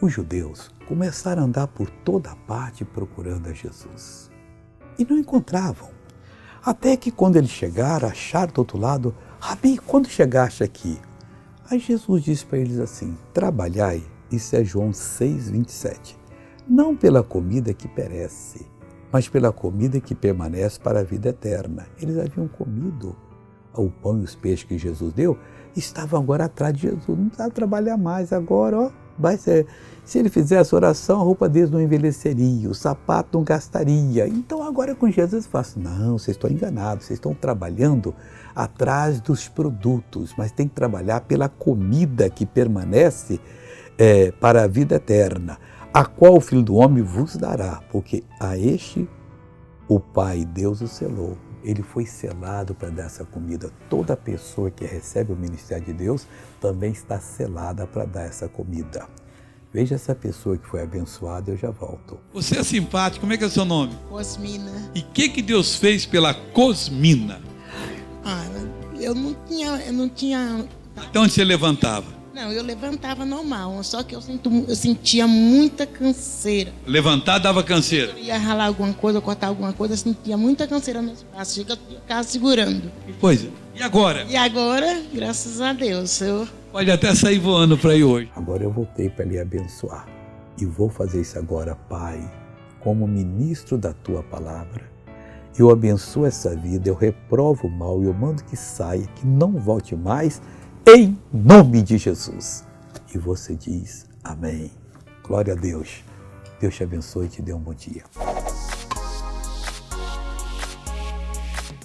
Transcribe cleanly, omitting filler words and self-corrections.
Os judeus começaram a andar por toda parte procurando a Jesus. E não encontravam. Até que quando eles chegaram, acharam do outro lado, Rabi, quando chegaste aqui? Aí Jesus disse para eles assim, trabalhai, isso é João 6,27, não pela comida que perece, mas pela comida que permanece para a vida eterna. Eles haviam comido o pão e os peixes que Jesus deu, estavam agora atrás de Jesus, não precisava trabalhar mais, agora, ó, vai ser. Se ele fizesse oração, a roupa deles não envelheceria, o sapato não gastaria. Então agora com Jesus eu faço, não, vocês estão enganados, vocês estão trabalhando atrás dos produtos, mas tem que trabalhar pela comida que permanece para a vida eterna, a qual o Filho do Homem vos dará, porque a este o Pai, Deus o selou. Ele foi selado para dar essa comida. Toda pessoa que recebe o ministério de Deus também está selada para dar essa comida. Veja essa pessoa que foi abençoada, eu já volto. Você é simpático, como é que é o seu nome? Cosmina. E o que Deus fez pela Cosmina? Eu não tinha... Até onde você levantava? Não, eu levantava normal, só que eu sentia muita canseira. Levantar dava canseira? Eu ia ralar alguma coisa, cortar alguma coisa, eu sentia muita canseira nos braços, chega eu ficava segurando. Que coisa. E agora? E agora, graças a Deus, eu... Pode até sair voando para ir hoje. Agora eu voltei para lhe abençoar. E vou fazer isso agora, Pai, como ministro da Tua palavra. Eu abençoo essa vida, eu reprovo o mal, eu mando que saia, que não volte mais, em nome de Jesus. E você diz amém. Glória a Deus. Deus te abençoe e te dê um bom dia.